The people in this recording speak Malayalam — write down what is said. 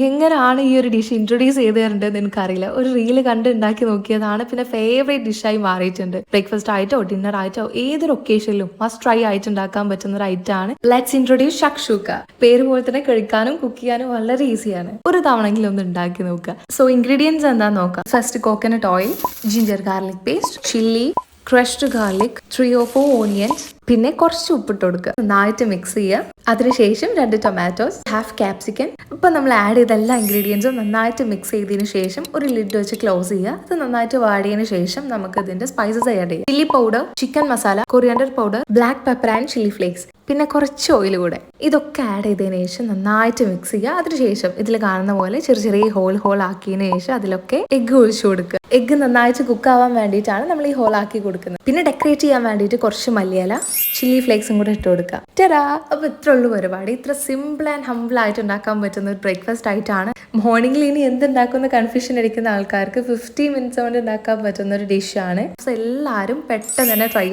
എങ്ങനെയാണ് ഈ ഒരു ഡിഷ് ഇൻട്രൊഡ്യൂസ് ചെയ്ത് തരേണ്ടതെന്ന് എനിക്കറിയില്ല. ഒരു റീല് കണ്ട് ഉണ്ടാക്കി നോക്കിയതാണ്. പിന്നെ ഫേവറേറ്റ് ഡിഷായി മാറിയിട്ടുണ്ട്. ബ്രേക്ക്ഫാസ്റ്റ് ആയിട്ടോ ഡിന്നർ ആയിട്ടോ ഏതൊരു ഒക്കേഷനിലും മസ്റ്റ് ട്രൈ ആയിട്ട് ഉണ്ടാക്കാൻ പറ്റുന്ന ഒരു ഐറ്റം ആണ്. Let's introduce shakshuka. പേര് പോലെ തന്നെ കഴിക്കാനും കുക്ക് ചെയ്യാനും വളരെ ഈസിയാണ്. ഒരു തവണയെങ്കിലും ഒന്ന് ഉണ്ടാക്കി നോക്കുക. സോ ഇൻഗ്രീഡിയൻസ് എന്താന്ന് നോക്കാം. First coconut oil, ginger garlic paste, chilli, crushed garlic, 3 or 4 onions, പിന്നെ കുറച്ച് ഉപ്പിട്ട് കൊടുക്കുക. നന്നായിട്ട് മിക്സ് ചെയ്യുക. അതിനുശേഷം 2 ടൊമാറ്റോസ്, ഹാഫ് ക്യാപ്സിക്കൻ. ഇപ്പൊ നമ്മൾ ആഡ് ചെയ്ത എല്ലാ ഇൻഗ്രീഡിയൻസും നന്നായിട്ട് മിക്സ് ചെയ്തതിനു ശേഷം ഒരു ലിഡ് വെച്ച് ക്ലോസ് ചെയ്യുക. അത് നന്നായിട്ട് വാടിയതിനു ശേഷം നമുക്ക് ഇതിന്റെ സ്പൈസസ് ആഡ് ചെയ്യാം. Chilli powder, chicken masala, coriander powder, black pepper and chilli flakes, പിന്നെ കുറച്ച് ഓയിൽ കൂടെ. ഇതൊക്കെ ആഡ് ചെയ്തതിനു ശേഷം നന്നായിട്ട് മിക്സ് ചെയ്യുക. അതിനുശേഷം ഇതിൽ കാണുന്ന പോലെ ചെറിയ ചെറിയ ഹോൾ ആക്കിയതിനു ശേഷം അതിലൊക്കെ എഗ്ഗ് ഒഴിച്ചു കൊടുക്കുക. എഗ്ഗ് നന്നായിട്ട് കുക്ക് ആവാൻ വേണ്ടിയിട്ടാണ് നമ്മൾ ഈ ഹോൾ ആക്കി കൊടുക്കുന്നത്. പിന്നെ ഡെക്കറേറ്റ് ചെയ്യാൻ വേണ്ടിയിട്ട് കുറച്ച് മല്ലിയില, ചില്ലി ഫ്ലേക്സും കൂടെ ഇട്ട് കൊടുക്കുക. ടാ, അപ്പോൾ ഇത്ര ഉള്ളൂ പരിപാടി. ഇത്ര സിമ്പിൾ ആൻഡ് ഹംബിൾ ആയിട്ട് ഉണ്ടാക്കാൻ പറ്റുന്ന ഒരു ബ്രേക്ക്ഫാസ്റ്റ് ആയിട്ടാണ്. മോർണിംഗിൽ ഇനി എന്തുണ്ടാക്കുന്ന കൺഫ്യൂഷൻ അടിക്കുന്ന ആൾക്കാർക്ക് 50 മിനിറ്റ്സ് കൊണ്ട് ഉണ്ടാക്കാൻ പറ്റുന്ന ഒരു ഡിഷാണ്. സോ എല്ലാവരും പെട്ടെന്ന് തന്നെ ട്രൈ